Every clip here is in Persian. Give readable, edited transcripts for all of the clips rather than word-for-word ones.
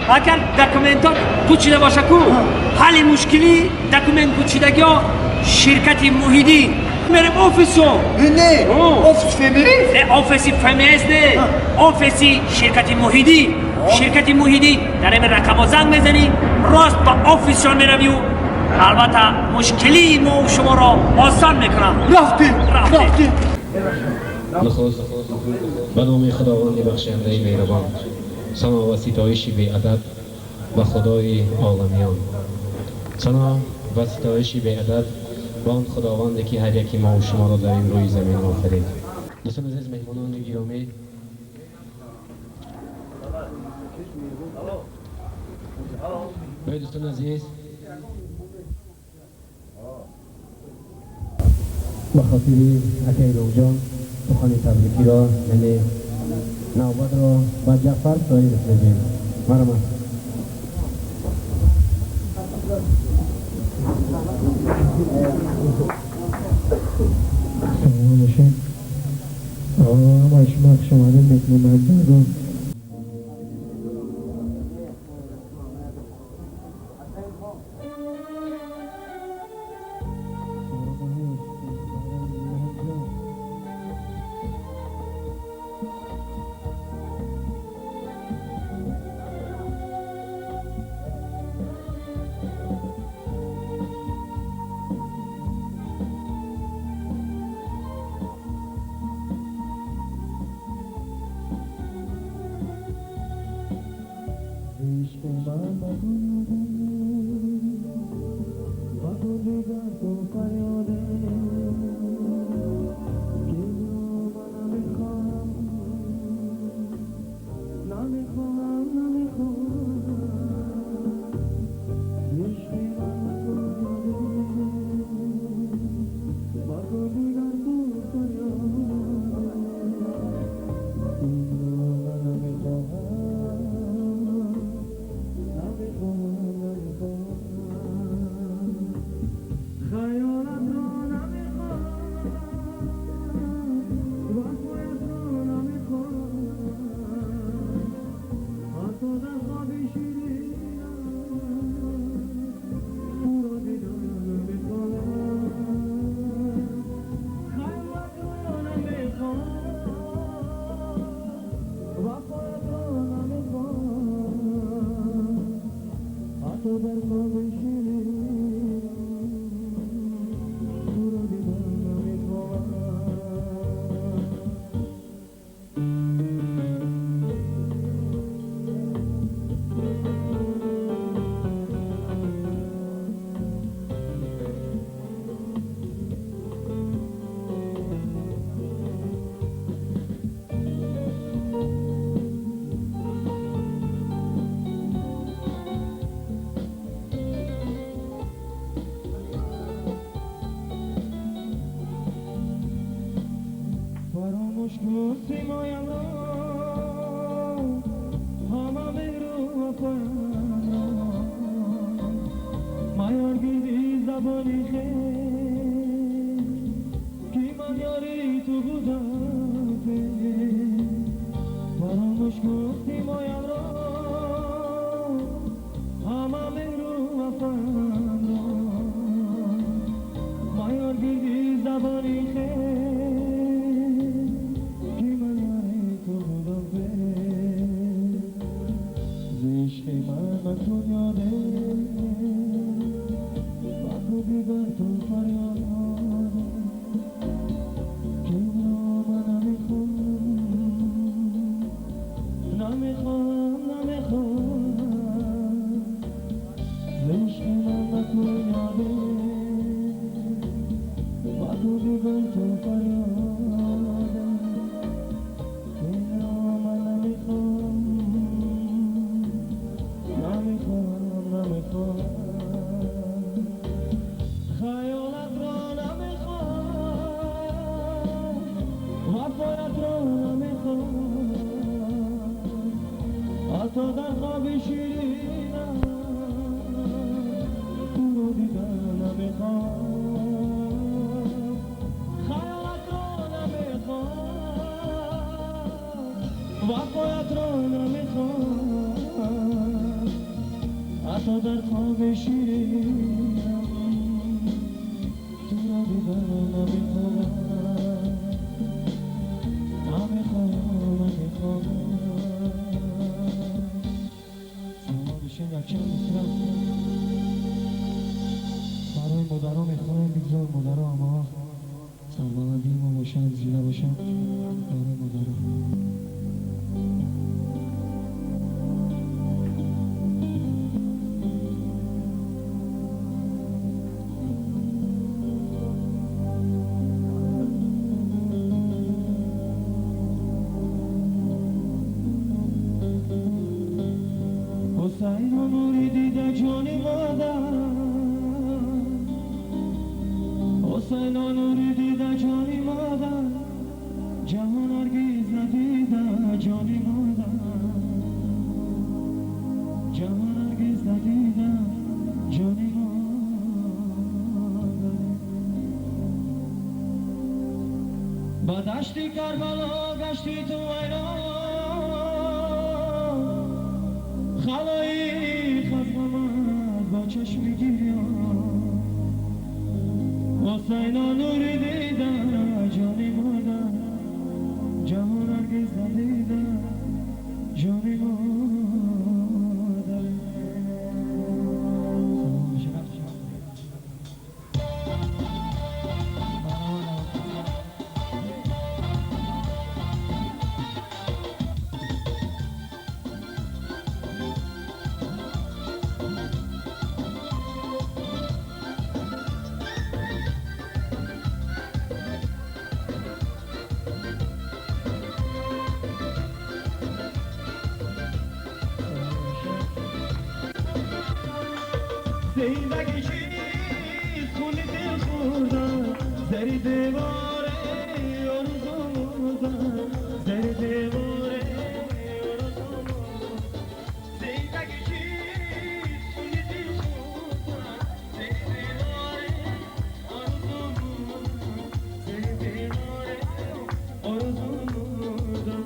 اگر دکومنت ها پوچیده باشه کو حل مشکلی دکومنت پوچیدگی ها شرکت موحدی میرم اوفیسو نه اوفیس فیمیلیست نه اوفیسی فیمیلیست نه اوفیسی شرکت موحدی شرکت موحدی در این رقم زنگ میزنی راست با اوفیسشون میروی و البته مشکلی ما و شما را آسان میکنم رفتیم نخست به نام خداوند بخشنده مهربان ثنا و ستایش بی عدد به خدای عالمیان ثنا و ستایش بی عدد به آن خداوندی که هر یکی ما و شما را در این روی زمین آفرید. دوستان عزیز، مهمانان گرامی، دوستان عزیز، به خاطر اکیرو جان سخن تبریکی را یعنی نوبت را با جعفر صاحب رسیدیم. مرحبا. سلام باشین. ما شما رو میتونیم حتی در خواب شیرینم تو رو دیدن نمیخوام خیالت رو نمیخوام وفایت رو نمیخوام حتی در خواب شیرینم تو رو دیدن نمیخوام بشین یکم میتونم برای مدرها میخوایم بگذار مدرها اما سربانه دیم و باشم زیره باشم برای مدرها حسین و نوری دیده جانی مادر حسین و نوری دیده جانی مادر جهان هرگز ندیده جانی مادر جهان هرگز ندیده جانی مادر با دشتی کربلا گشتی تو ایران خلایی خزمت با چشمی گیریم حسین نوری دیدن جانی مادر جهان هرگز ندیدن جانی مادر زندگی چیست خونی دل خوردن زری دیواره آرزوموزن زری دیواره آرزوموزن زندگی چیست خونی دل خوردن زری دیواره آرزوموزن زری دیواره آرزوموزن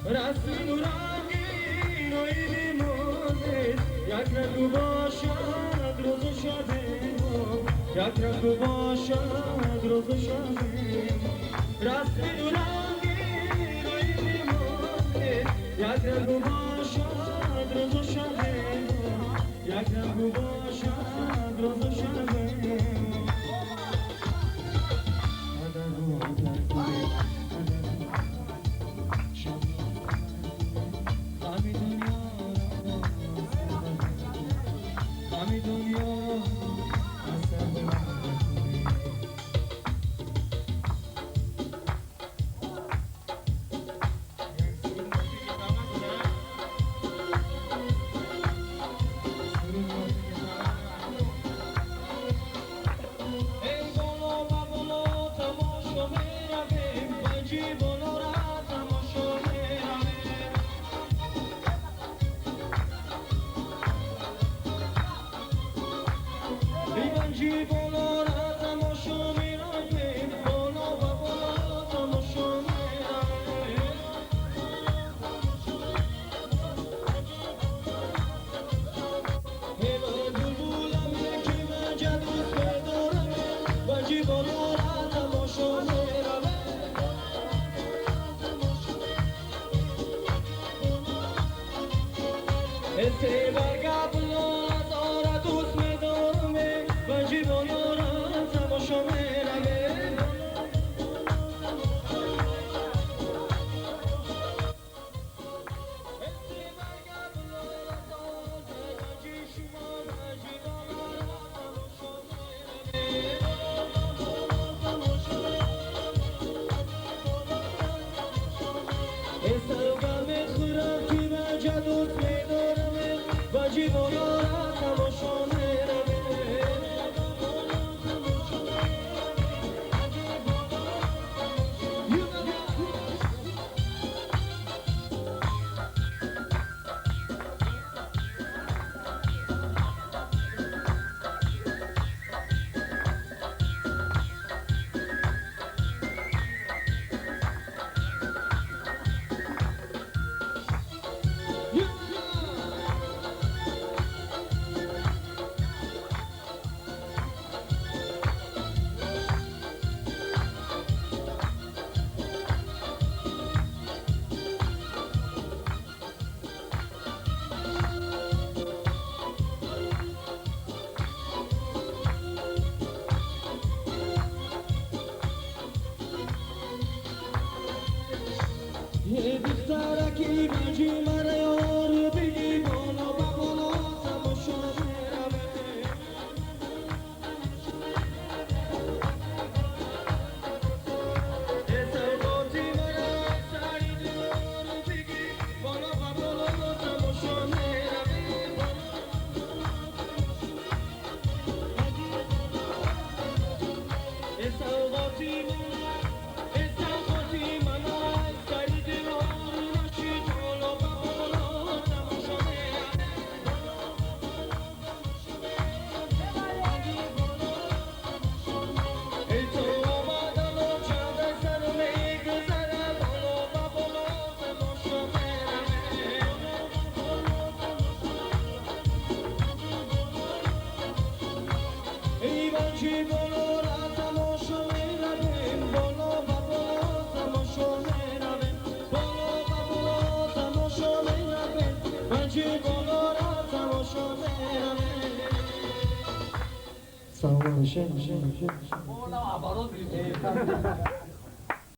رسمی نورانگین و اینی موزید یک رنگو باشد روز و شبه یک رنگو باشد روز و شبه رسمی نورانگین و اینی موزید یک رنگو باشد روز و شبه یک رنگو باشد روز و شبه Bula بجی بالا را تماشا میروه یه دخترکی بجی مرا یار بگی بالا و بالا تماشا میروه سوقاتی مرا سری دیوار بگی بالا و بالا تماشا میروه سوقاتی ایوانچی بالا را تماشا میرویم بالا و بالا تماشا میرویم بالا و بالا تماشا میرویم ایوانچی بالا را تماشا میرویم سلام علیکم